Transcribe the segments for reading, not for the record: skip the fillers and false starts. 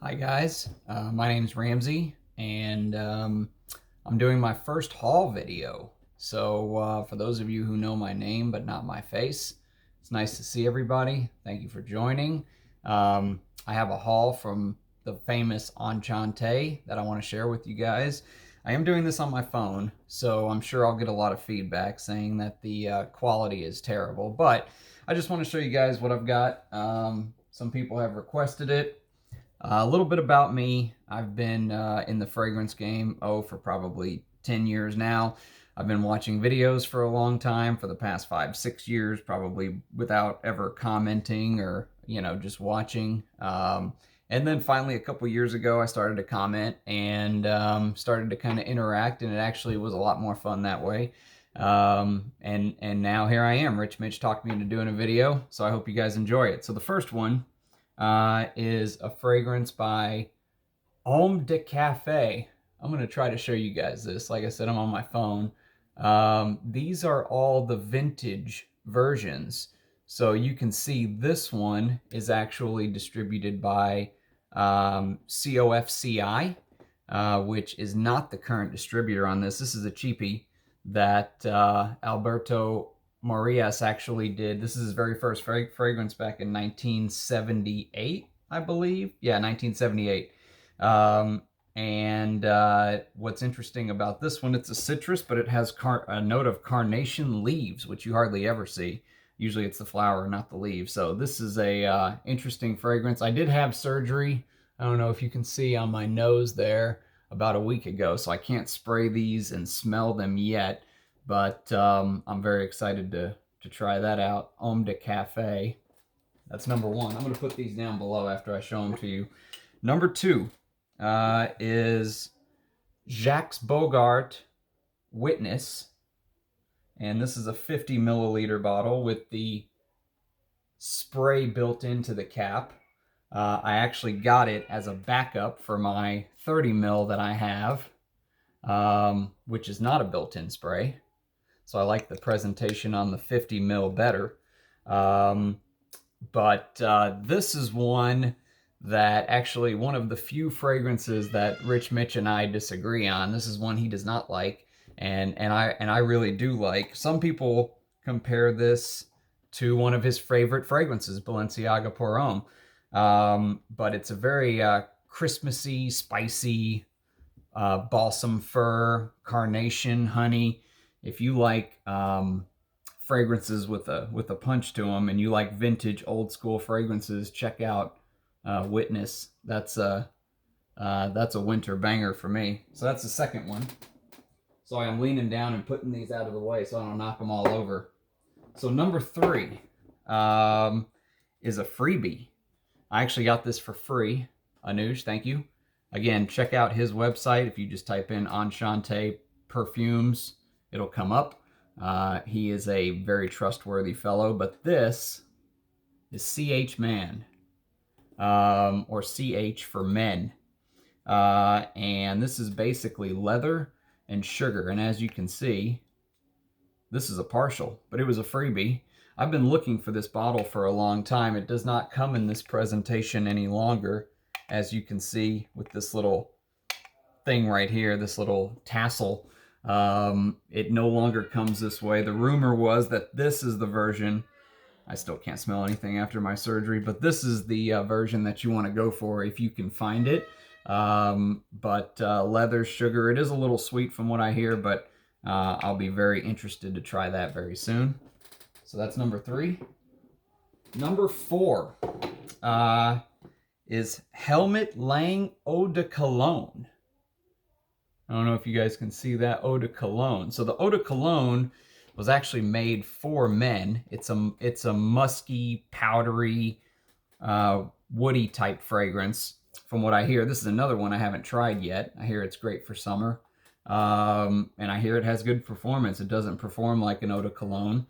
Hi guys, my name's Ramsey, and I'm doing my first haul video. So for those of you who know my name but not my face, it's nice to see everybody. Thank you for joining. I have a haul from the famous Enchante that I want to share with you guys. I am doing this on my phone, so I'm sure I'll get a lot of feedback saying that the quality is terrible, but I just want to show you guys what I've got. Some people have requested it. A little bit about me. I've been in the fragrance game, for probably 10 years now. I've been watching videos for a long time, for the past 5, 6 years, probably without ever commenting or, just watching. And then finally, a couple years ago, I started to comment and started to kind of interact, and it actually was a lot more fun that way. And now here I am. Rich Mitch talked me into doing a video, so I hope you guys enjoy it. So the first one is a fragrance by Homme de Café. I'm going to try to show you guys this. Like I said, I'm on my phone. These are all the vintage versions. So you can see this one is actually distributed by COFCI, which is not the current distributor on this. This is a cheapie that Alberto Morias actually did. This is his very first fragrance back in 1978, I believe. Yeah, 1978. What's interesting about this one, it's a citrus, but it has a note of carnation leaves, which you hardly ever see. Usually it's the flower, not the leaves. So this is a interesting fragrance. I did have surgery. I don't know if you can see on my nose there about a week ago, so I can't spray these and smell them yet, but I'm very excited to try that out. Homme de Café. That's number one. I'm going to put these down below after I show them to you. Number two is Jacques Bogart Witness. And this is a 50 milliliter bottle with the spray built into the cap. I actually got it as a backup for my 30 mil that I have, which is not a built-in spray. So I like the presentation on the 50 mil better. This is one that actually one of the few fragrances that Rich Mitch and I disagree on. This is one he does not like, and I really do like. Some people compare this to one of his favorite fragrances, Balenciaga Pour Homme. But it's a very Christmassy, spicy, balsam fir, carnation, honey. If you like fragrances with a punch to them, and you like vintage, old school fragrances, check out Witness. That's a winter banger for me. So that's the second one. So I'm leaning down and putting these out of the way so I don't knock them all over. So number three is a freebie. I actually got this for free. Anuj, thank you. Again, check out his website. If you just type in Enchante Perfumes, it'll come up. He is a very trustworthy fellow, but this is CH Man, or CH for men. And this is basically leather and sugar. And as you can see, this is a partial, but it was a freebie. I've been looking for this bottle for a long time. It does not come in this presentation any longer, as you can see with this little thing right here, this little tassel. It no longer comes this way. The rumor was that this is the version. I still can't smell anything after my surgery, but this is the version that you want to go for if you can find it. Leather, sugar, it is a little sweet from what I hear, but I'll be very interested to try that very soon. So that's number three. Number four is Helmut Lang Eau de Cologne. I don't know if you guys can see that, Eau de Cologne. So the Eau de Cologne was actually made for men. It's a musky, powdery, woody type fragrance. From what I hear, this is another one I haven't tried yet. I hear it's great for summer. And I hear it has good performance. It doesn't perform like an Eau de Cologne.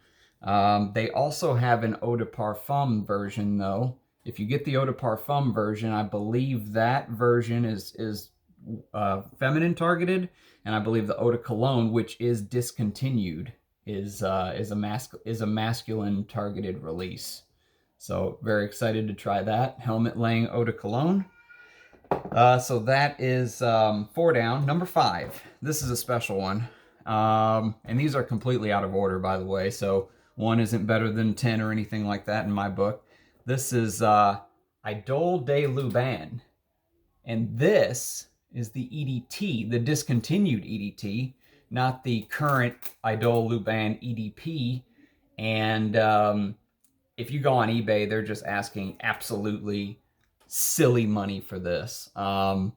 They also have an Eau de Parfum version, though. If you get the Eau de Parfum version, I believe that version is feminine targeted, and I believe the Eau de Cologne, which is discontinued, is a masculine targeted release. So very excited to try that. Helmut Lang Eau de Cologne. So that is 4 down. Number 5. This is a special one. And these are completely out of order, by the way. So 1 isn't better than 10 or anything like that in my book. This is Idole de Lubin. And this is the EDT, the discontinued EDT, not the current Idole Lubin EDP. And if you go on eBay, they're just asking absolutely silly money for this. I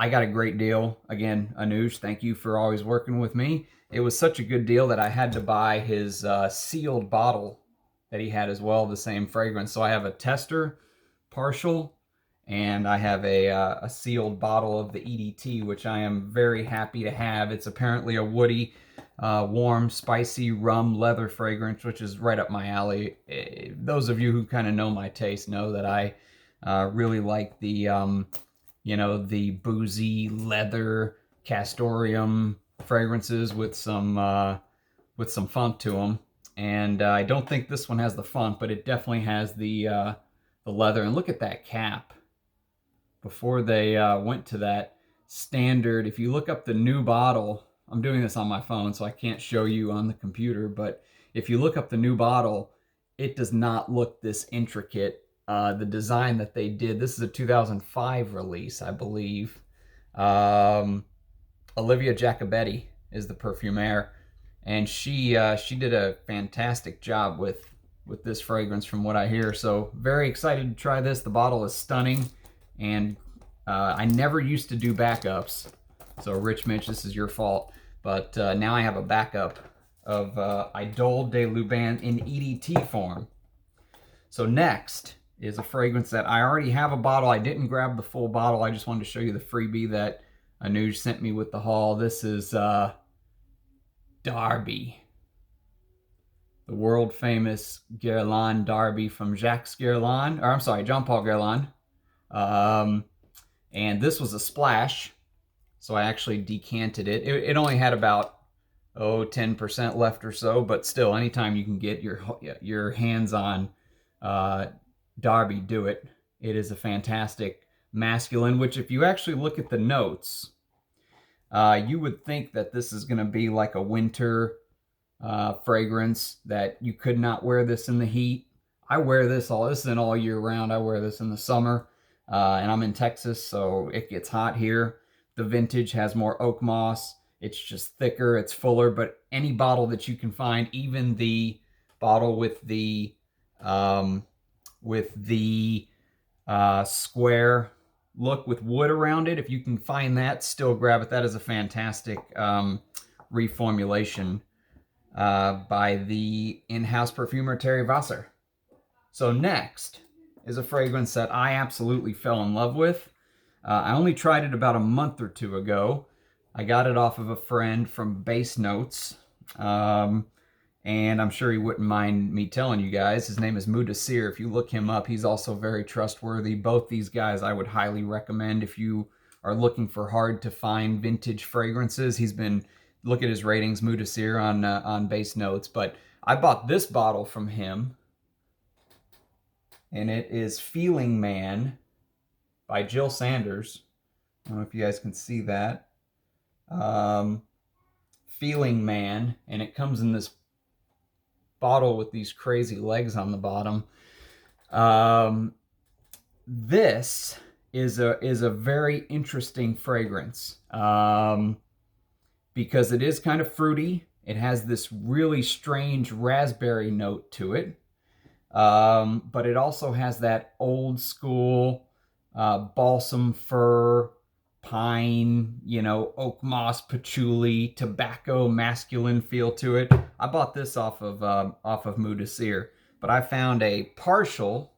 got a great deal. Again, Anuj, thank you for always working with me. It was such a good deal that I had to buy his sealed bottle that he had as well, the same fragrance. So I have a tester partial, and I have a sealed bottle of the EDT, which I am very happy to have. It's apparently a woody, warm, spicy rum leather fragrance, which is right up my alley. Those of you who kind of know my taste know that I really like the the boozy leather castoreum fragrances with some funk to them. And I don't think this one has the funk, but it definitely has the leather. And look at that cap. Before they went to that standard, if you look up the new bottle, I'm doing this on my phone, so I can't show you on the computer, but if you look up the new bottle, it does not look this intricate. The design that they did, this is a 2005 release, I believe. Olivia Jacobetti is the perfumer, and she did a fantastic job with this fragrance from what I hear. So very excited to try this. The bottle is stunning, and I never used to do backups. So Rich Mitch, this is your fault. But now I have a backup of Idole de Lubin in EDT form. So next is a fragrance that I already have a bottle. I didn't grab the full bottle. I just wanted to show you the freebie that Anuj sent me with the haul. This is Derby. The world famous Guerlain Derby from Jacques Guerlain, or I'm sorry, Jean-Paul Guerlain. And this was a splash, so I actually decanted it. It only had about 10% left or so, but still, anytime you can get your hands on Derby, do it. It is a fantastic masculine, which if you actually look at the notes, you would think that this is going to be like a winter fragrance, that you could not wear this in the heat. I wear this isn't all year round. I wear this in the summer, and I'm in Texas, so it gets hot here. The vintage has more oak moss. It's just thicker, it's fuller, but any bottle that you can find, even the bottle with the square look with wood around it, if you can find that, still grab it. That is a fantastic reformulation by the in-house perfumer Terry Wasser. So next is a fragrance that I absolutely fell in love with. I only tried it about a month or two ago. I got it off of a friend from Base Notes, and I'm sure he wouldn't mind me telling you guys. His name is Mudasir. If you look him up, he's also very trustworthy. Both these guys I would highly recommend if you are looking for hard-to-find vintage fragrances. Look at his ratings, Mudasir on Base Notes. But I bought this bottle from him, and it is Feeling Man by Jil Sanders. I don't know if you guys can see that. Feeling Man, and it comes in this bottle with these crazy legs on the bottom. This is a very interesting fragrance because it is kind of fruity. It has this really strange raspberry note to it, but it also has that old school balsam fir, pine, oak moss, patchouli, tobacco, masculine feel to it. I bought this off of Mudasir, but I found a partial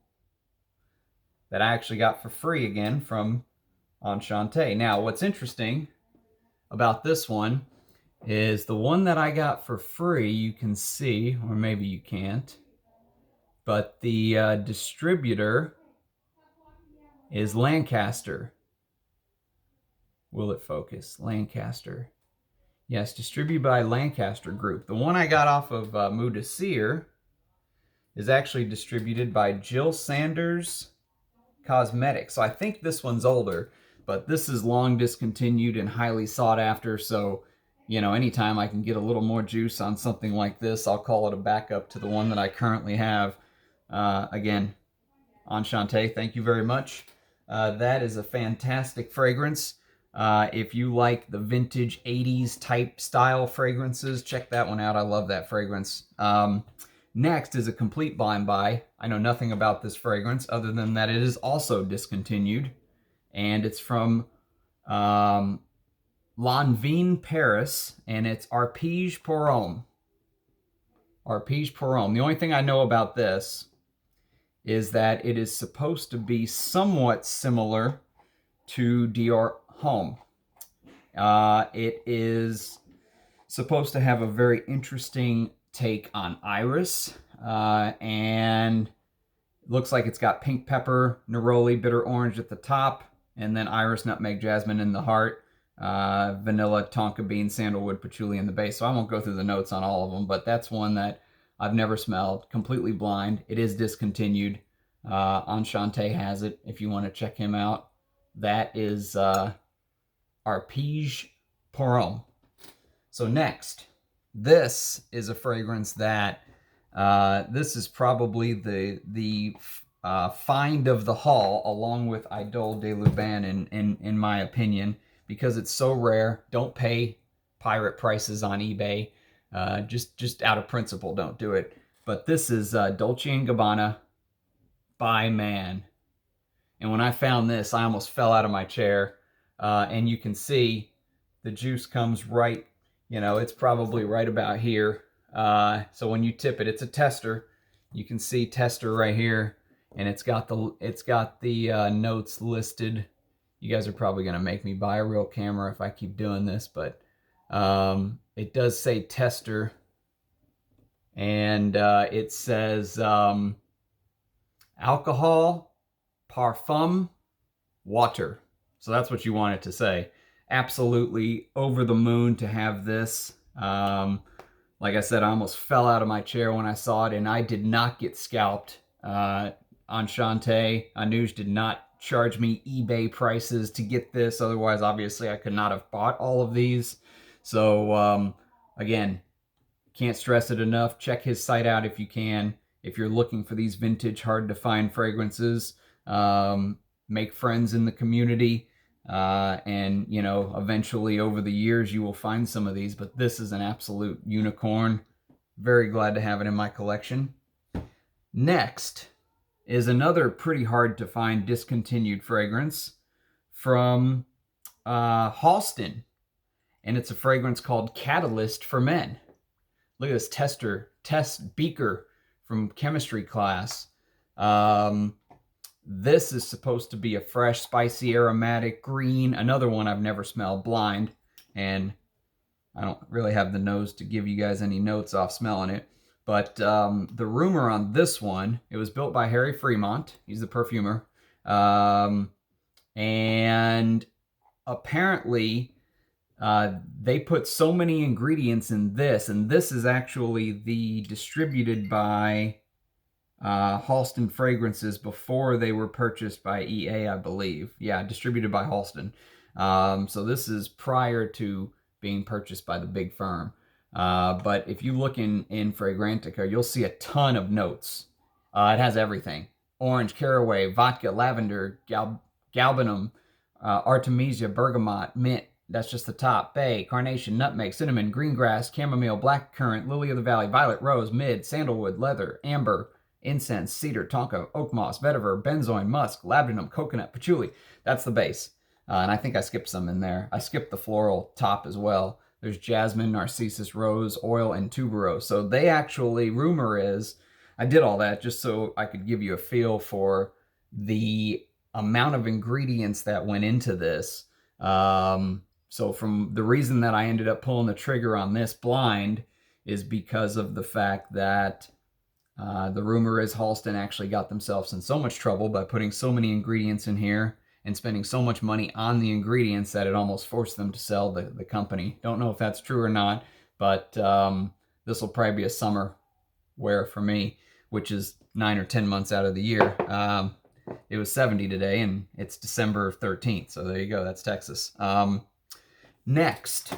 that I actually got for free again from Enchante. Now, what's interesting about this one is the one that I got for free, you can see, or maybe you can't, but the distributor is Lancaster. Will it focus? Lancaster. Yes, distributed by Lancaster Group. The one I got off of Mudasir is actually distributed by Jil Sanders Cosmetics. So I think this one's older, but this is long discontinued and highly sought after. So, you know, anytime I can get a little more juice on something like this, I'll call it a backup to the one that I currently have. Again, Enchante, thank you very much. That is a fantastic fragrance. If you like the vintage 80s type style fragrances, check that one out. I love that fragrance. Next is a complete blind buy. I know nothing about this fragrance other than that it is also discontinued. And it's from Lanvin, Paris, and it's Arpeggio Purom. Arpeggio Purom. The only thing I know about this is that it is supposed to be somewhat similar to Dior Homme. It is supposed to have a very interesting take on iris, and it looks like it's got pink pepper, neroli, bitter orange at the top, and then iris, nutmeg, jasmine in the heart, vanilla, tonka bean, sandalwood, patchouli in the base. So I won't go through the notes on all of them, but that's one that I've never smelled. Completely blind. It is discontinued. Enchante has it if you want to check him out. That is Arpeggio Purom. So next, this is a fragrance that this is probably the find of the haul, along with Idole de Lubin in my opinion, because it's so rare. Don't pay pirate prices on eBay. Just out of principle, don't do it. But this is Dolce&Gabbana By Man. And when I found this, I almost fell out of my chair. And you can see the juice comes right, you know, it's probably right about here. So when you tip it, it's a tester. You can see tester right here, and it's got the notes listed. You guys are probably gonna make me buy a real camera if I keep doing this, but it does say tester, and it says alcohol, parfum, water. So that's what you want it to say. Absolutely over the moon to have this. Like I said, I almost fell out of my chair when I saw it, and I did not get scalped. Enchante, Anuj did not charge me eBay prices to get this. Otherwise, obviously, I could not have bought all of these. So, again, can't stress it enough. Check his site out if you can. If you're looking for these vintage, hard-to-find fragrances, make friends in the community. And, you know, eventually over the years you will find some of these, but this is an absolute unicorn. Very glad to have it in my collection. Next is another pretty hard to find discontinued fragrance from Halston, and it's a fragrance called Catalyst for Men. Look at this test beaker from chemistry class. This is supposed to be a fresh, spicy, aromatic, green. Another one I've never smelled, blind. And I don't really have the nose to give you guys any notes off smelling it. But the rumor on this one, it was built by Harry Fremont. He's the perfumer. And apparently they put so many ingredients in this. And this is actually the distributed by Halston fragrances before they were purchased by EA, I believe. Yeah, distributed by Halston. So this is prior to being purchased by the big firm. But if you look in Fragrantica, you'll see a ton of notes. It has everything. Orange, caraway, vodka, lavender, galbanum, artemisia, bergamot, mint. That's just the top. Bay, carnation, nutmeg, cinnamon, green grass, chamomile, blackcurrant, lily of the valley, violet, rose, mid, sandalwood, leather, amber, incense, cedar, tonka, oak moss, vetiver, benzoin, musk, labdanum, coconut, patchouli. That's the base. And I think I skipped some in there. I skipped the floral top as well. There's jasmine, narcissus, rose, oil, and tuberose. So they actually, rumor is, I did all that just so I could give you a feel for the amount of ingredients that went into this. So from the reason that I ended up pulling the trigger on this blind is because of the fact that the rumor is Halston actually got themselves in so much trouble by putting so many ingredients in here and spending so much money on the ingredients that it almost forced them to sell the company. Don't know if that's true or not, but this will probably be a summer wear for me, which is 9 or 10 months out of the year. it was 70 today, and it's December 13th. So there you go. That's Texas. Next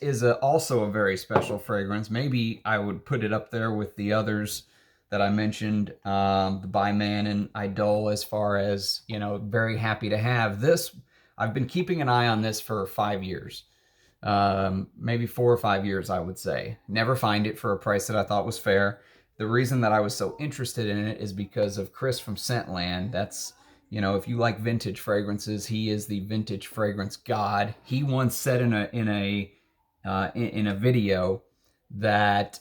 is also a very special fragrance. Maybe I would put it up there with the others that I mentioned, the By Man and Idole, as far as, you know, very happy to have this. I've been keeping an eye on this for 5 years. Maybe 4 or 5 years, I would say. Never find it for a price that I thought was fair. The reason that I was so interested in it is because of Chris from Scentland. That's, you know, if you like vintage fragrances, he is the vintage fragrance god. He once said in a video that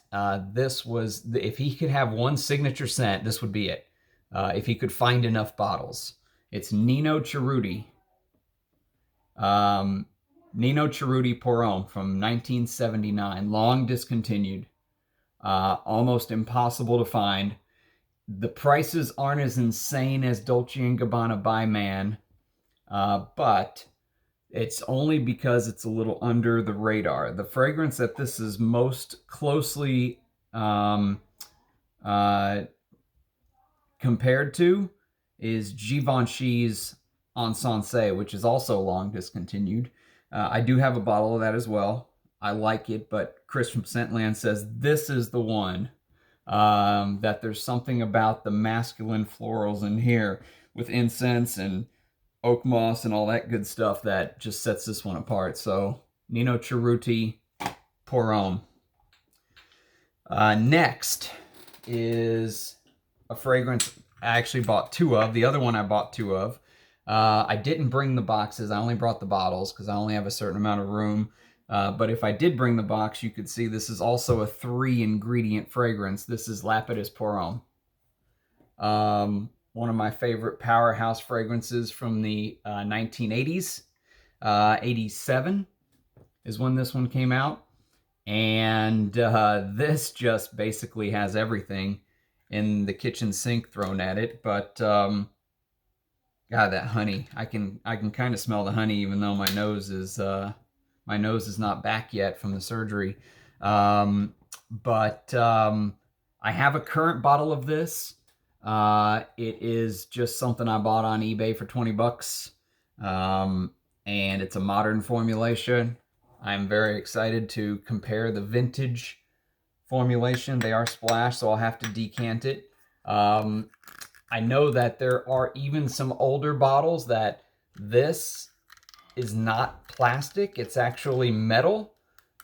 this was, if he could have one signature scent, this would be it. If he could find enough bottles. It's Nino Cerruti. Nino Charudi Purom from 1979, long discontinued, almost impossible to find. The prices aren't as insane as Dolce&Gabbana By Man, but it's only because it's a little under the radar. The fragrance that this is most closely compared to is Givenchy's Encensé, which is also long discontinued. I do have a bottle of that as well. I like it, but Chris from Scentland says this is the one. That there's something about the masculine florals in here with incense and oak moss and all that good stuff that just sets this one apart. So Nino Cerruti Purom. Next is a fragrance I actually bought 2 of. The other one I bought 2 of. I didn't bring the boxes. I only brought the bottles because I only have a certain amount of room. But if I did bring the box, you could see this is also a 3-ingredient fragrance. This is Lapidus Purom. One of my favorite powerhouse fragrances from the 1980s. 87 is when this one came out. And this just basically has everything in the kitchen sink thrown at it. But God, that honey, I can kind of smell the honey, even though my nose is not back yet from the surgery. I have a current bottle of this. It is just something I bought on eBay for 20 bucks. And it's a modern formulation. I'm very excited to compare the vintage formulation. They are splashed, so I'll have to decant it. I know that there are even some older bottles that this is not plastic, it's actually metal.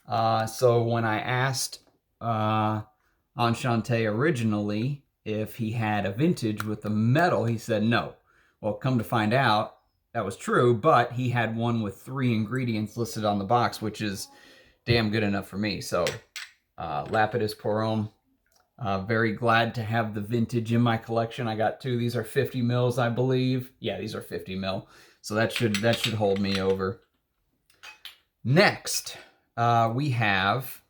So when I asked Enchante originally if he had a vintage with the metal, he said no. Well, come to find out, that was true, but he had one with 3 ingredients listed on the box, which is damn good enough for me. So Lapidus Purom. Very glad to have the vintage in my collection. I got 2. These are 50 mils, I believe. Yeah, these are 50 mil. So that should hold me over. Next, we have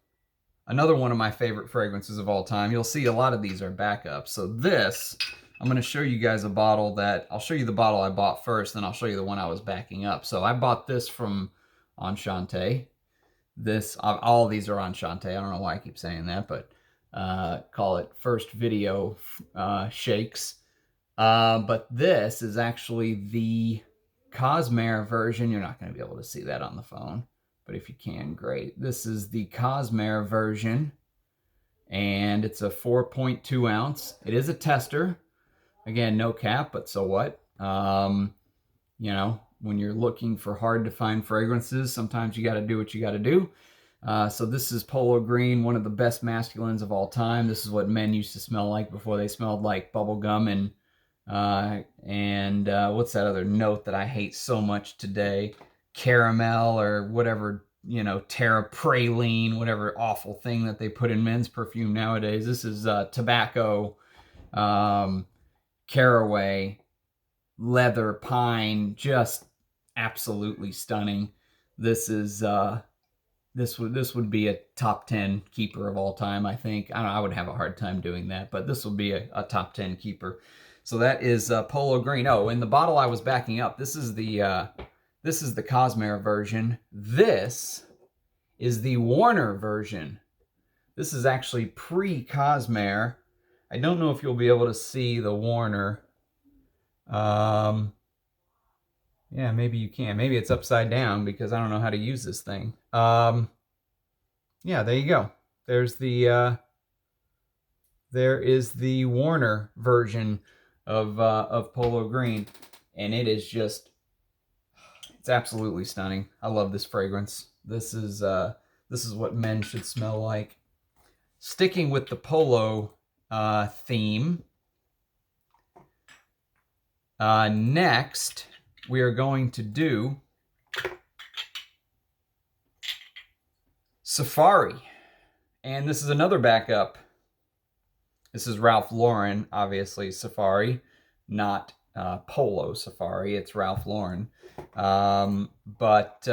another one of my favorite fragrances of all time. You'll see a lot of these are backups. So this, I'm going to show you guys a bottle that, I'll show you the bottle I bought first, then I'll show you the one I was backing up. So I bought this from Enchante. This, all of these are Enchante. I don't know why I keep saying that, but call it first video shakes. But this is actually the Cosmair version. You're not going to be able to see that on the phone, but if you can, great. This is the Cosmair version, and it's a 4.2 ounce. It is a tester. Again, no cap, but so what? You know, when you're looking for hard to find fragrances, sometimes you got to do what you got to do. So this is Polo Green, one of the best masculines of all time. This is what men used to smell like before they smelled like bubble gum and what's that other note that I hate so much today? Caramel or whatever, you know, terrapraline, whatever awful thing that they put in men's perfume nowadays. This is tobacco, caraway, leather, pine, just absolutely stunning. This is this would be a top 10 keeper of all time, I think. I don't know, I would have a hard time doing that, but this will be a top 10 keeper. So that is Polo Green. Oh, and the bottle I was backing up, this is the Cosmair version. This is the Warner version. This is actually pre-Cosmair. I don't know if you'll be able to see the Warner. Yeah, maybe you can. Maybe it's upside down because I don't know how to use this thing. Yeah, there you go. There's there is the Warner version of Polo Green, and it is just, it's absolutely stunning. I love this fragrance. This is what men should smell like. Sticking with the polo theme, next we are going to do Safari, and this is another backup. This is Ralph Lauren, obviously Safari, not Polo Safari. It's Ralph Lauren. But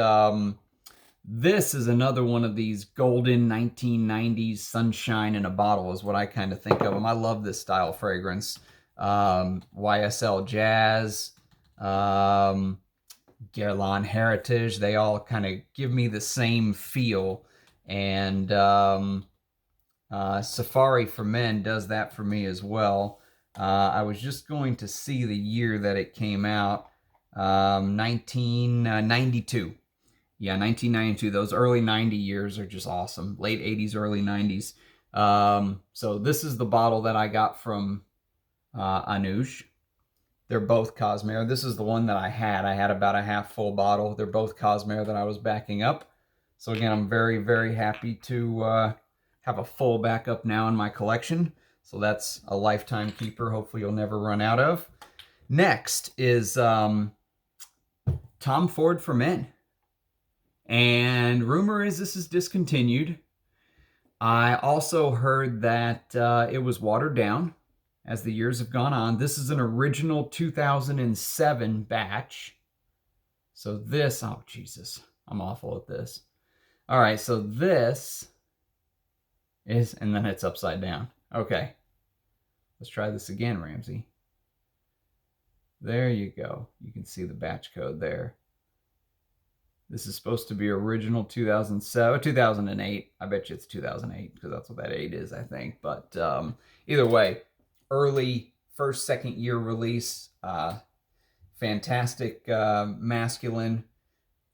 this is another one of these golden 1990s sunshine in a bottle is what I kind of think of them. I love this style fragrance. YSL Jazz, Guerlain Heritage, they all kind of give me the same feel. And Safari for Men does that for me as well. I was just going to see the year that it came out, 1992. Yeah, 1992. Those early 90 years are just awesome. Late 80s, early 90s. So this is the bottle that I got from Anuj. They're both Cosmair. This is the one that I had. I had about a half full bottle. They're both Cosmair that I was backing up. So again, I'm very, very happy to have a full backup now in my collection. So that's a lifetime keeper. Hopefully you'll never run out of. Next is Tom Ford for Men. And rumor is this is discontinued. I also heard that it was watered down as the years have gone on. This is an original 2007 batch. So this, oh Jesus, I'm awful at this. All right, so this is, and then it's upside down. Okay, let's try this again, Ramsey. There you go. You can see the batch code there. This is supposed to be original 2007, 2008. I bet you it's 2008 because that's what that 8 is, I think. But either way, early first, second year release. Fantastic masculine.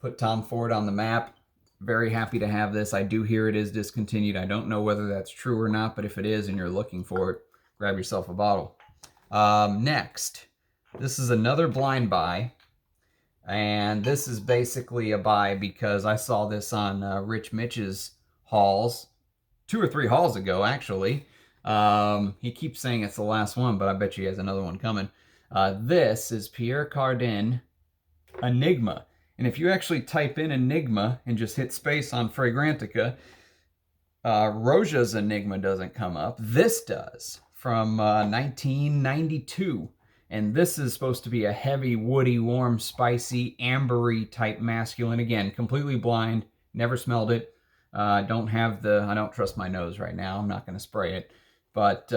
Put Tom Ford on the map. Very happy to have this. I do hear it is discontinued. I don't know whether that's true or not, but if it is and you're looking for it, grab yourself a bottle. Next, this is another blind buy. And this is basically a buy because I saw this on Rich Mitch's hauls 2 or 3 hauls ago, actually. He keeps saying it's the last one, but I bet you he has another one coming. This is Pierre Cardin Enigme. And if you actually type in Enigma and just hit space on Fragrantica, Roja's Enigma doesn't come up. This does, from 1992. And this is supposed to be a heavy, woody, warm, spicy, ambery type masculine. Again, completely blind, never smelled it. I don't trust my nose right now. I'm not going to spray it. But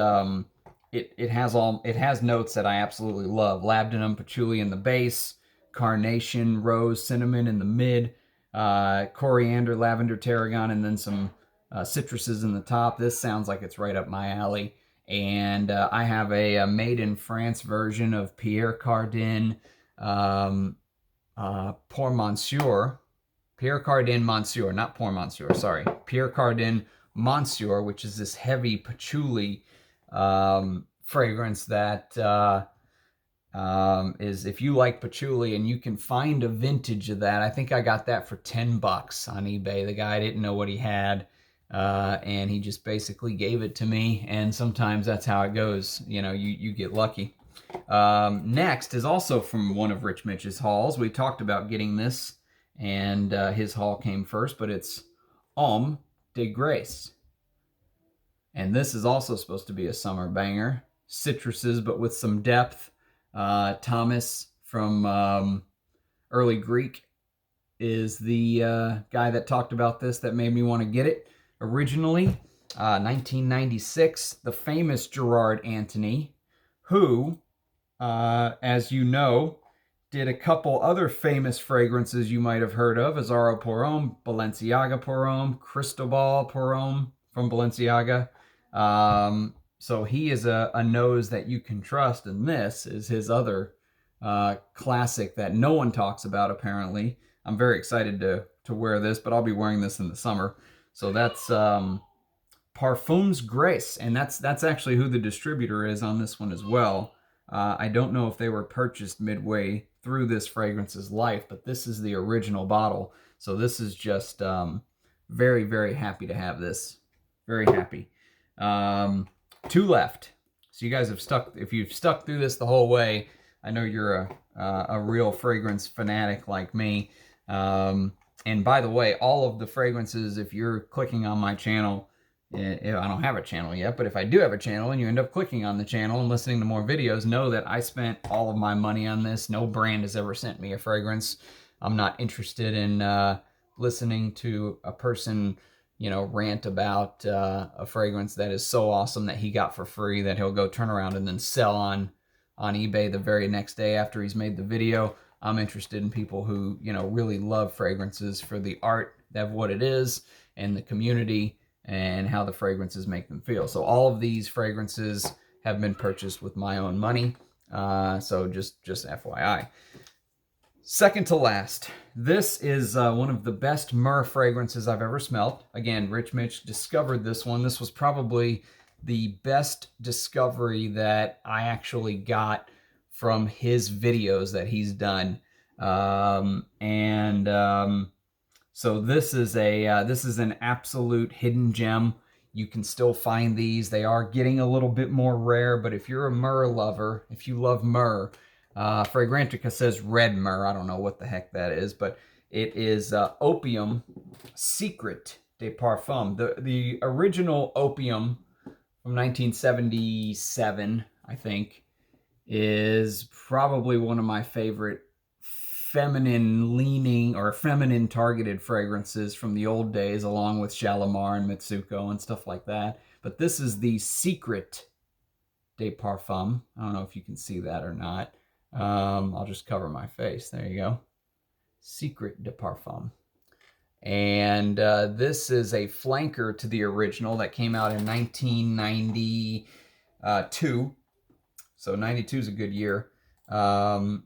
it has notes that I absolutely love. Labdanum, patchouli in the base, carnation, rose, cinnamon in the mid, coriander, lavender, tarragon, and then some citruses in the top. This sounds like it's right up my alley. And I have a made in France version of Pierre Cardin Pour Monsieur. Pierre Cardin Monsieur, not Pour Monsieur, sorry. Pierre Cardin Monsieur, which is this heavy patchouli fragrance that is, if you like patchouli and you can find a vintage of that, I think I got that for $10 on eBay. The guy didn't know what he had. And he just basically gave it to me, and sometimes that's how it goes. You know, you get lucky. Next is also from one of Rich Mitch's hauls. We talked about getting this, and his haul came first, but it's Homme de Gres. And this is also supposed to be a summer banger. Citruses, but with some depth. Thomas from Early Greek is the guy that talked about this that made me want to get it. Originally, 1996, the famous Gerard Antony, who, as you know, did a couple other famous fragrances you might have heard of: Azzaro Purom, Balenciaga Purom, Cristobal Purom from Balenciaga. So he is a nose that you can trust, and this is his other classic that no one talks about apparently. I'm very excited to wear this, but I'll be wearing this in the summer. So that's Parfums Gres, and that's actually who the distributor is on this one as well. I don't know if they were purchased midway through this fragrance's life, but this is the original bottle. So this is just very, very happy to have this. Very happy. Two left. So you guys have stuck, if you've stuck through this the whole way, I know you're a real fragrance fanatic like me. And by the way, all of the fragrances, if you're clicking on my channel, I don't have a channel yet, but if I do have a channel and you end up clicking on the channel and listening to more videos, know that I spent all of my money on this. No brand has ever sent me a fragrance. I'm not interested in listening to a person, you know, rant about a fragrance that is so awesome that he got for free that he'll go turn around and then sell on eBay the very next day after he's made the video. I'm interested in people who, you know, really love fragrances for the art of what it is and the community and how the fragrances make them feel. So all of these fragrances have been purchased with my own money. So just FYI. Second to last, this is one of the best myrrh fragrances I've ever smelled. Again, Rich Mitch discovered this one. This was probably the best discovery that I actually got from his videos that he's done. So this is an absolute hidden gem. You can still find these. They are getting a little bit more rare, but if you're a myrrh lover, if you love myrrh, Fragrantica says red myrrh. I don't know what the heck that is, but it is Opium Secret de Parfum. The original Opium from 1977, I think, is probably one of my favorite feminine leaning or feminine targeted fragrances from the old days, along with Shalimar and Mitsuko and stuff like that. But this is the Secret de Parfum. I don't know if you can see that or not. I'll just cover my face. There you go. Secret de Parfum. And this is a flanker to the original that came out in 1992. So 92 is a good year. Jean-Louis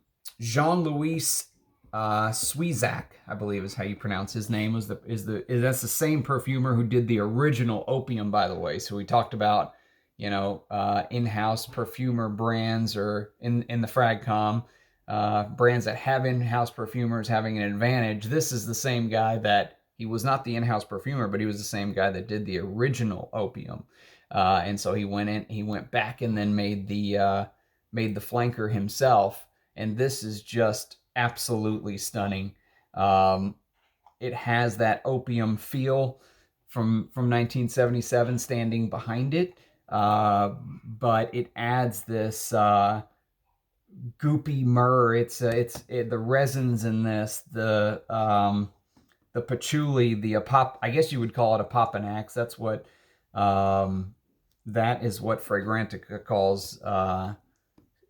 Suizac, I believe is how you pronounce his name. That's the same perfumer who did the original Opium, by the way. So we talked about, you know, in-house perfumer brands, or in the Fragcom, brands that have in-house perfumers having an advantage. This is the same guy that, he was not the in-house perfumer, but he was the same guy that did the original Opium. And so he went back and then made the flanker himself. And this is just absolutely stunning. It has that Opium feel from 1977 standing behind it. But it adds this goopy myrrh. The resins in this, the patchouli, I guess you would call it a Papanax. That's what that is what Fragrantica calls.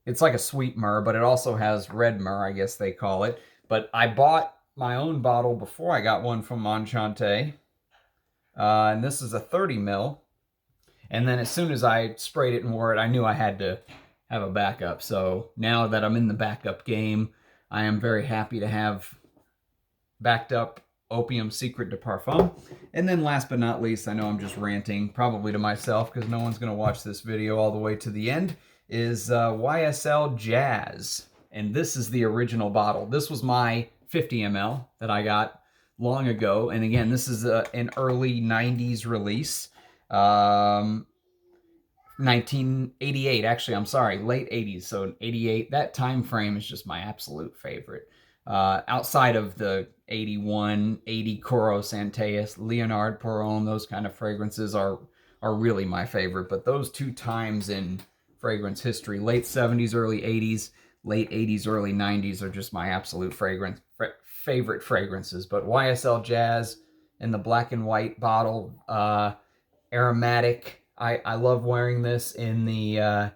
It's like a sweet myrrh, but it also has red myrrh, I guess they call it. But I bought my own bottle before I got one from Enchante. And this is a 30 ml. And then as soon as I sprayed it and wore it, I knew I had to have a backup. So now that I'm in the backup game, I am very happy to have backed up Opium Secret de Parfum. And then last but not least, I know I'm just ranting, probably to myself because no one's going to watch this video all the way to the end, is YSL Jazz. And this is the original bottle. This was my 50 ml that I got long ago. And again, this is an early 90s release. 1988, actually, I'm sorry, late 80s. So 88, that time frame is just my absolute favorite. Outside of the 81, 80 Coro Santeas, Leonard Perron, those kind of fragrances are really my favorite. But those two times in fragrance history, late 70s, early 80s, late 80s, early 90s, are just my absolute favorite fragrances. But YSL Jazz in the black and white bottle, aromatic. I love wearing this in the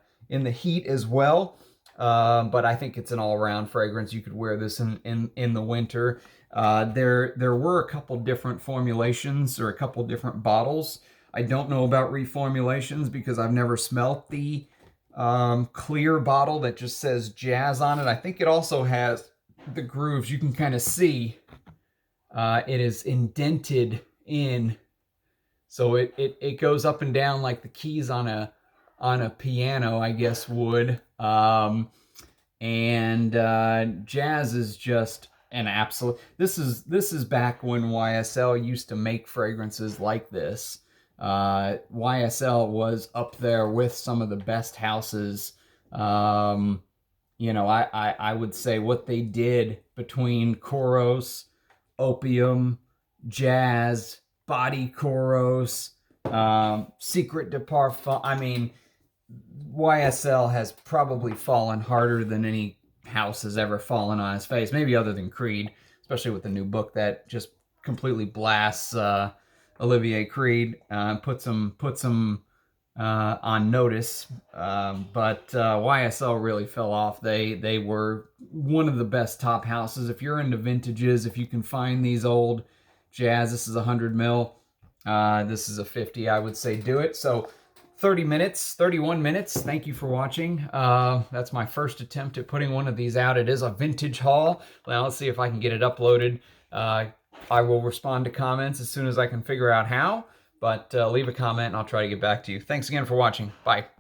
heat as well. But I think it's an all-around fragrance. You could wear this in the winter. There were a couple different formulations or a couple different bottles. I don't know about reformulations because I've never smelt the clear bottle that just says Jazz on it. I think it also has the grooves. You can kind of see it is indented in, so it goes up and down like the keys on a piano, I guess would. And Jazz is just an absolute. This is back when YSL used to make fragrances like this. YSL was up there with some of the best houses. You know, I would say what they did between Koros, Opium, Jazz, Body Koros, Secret de Parfum. I mean, YSL has probably fallen harder than any house has ever fallen on its face, maybe other than Creed, especially with the new book that just completely blasts Olivier Creed, puts him on notice. But YSL really fell off. They were one of the best top houses. If you're into vintages, if you can find these old Jazz, this is 100 mil. This is a 50. I would say do it. So 30 minutes, 31 minutes. Thank you for watching. That's my first attempt at putting one of these out. It is a vintage haul. Now let's see if I can get it uploaded. I will respond to comments as soon as I can figure out how, but leave a comment and I'll try to get back to you. Thanks again for watching. Bye.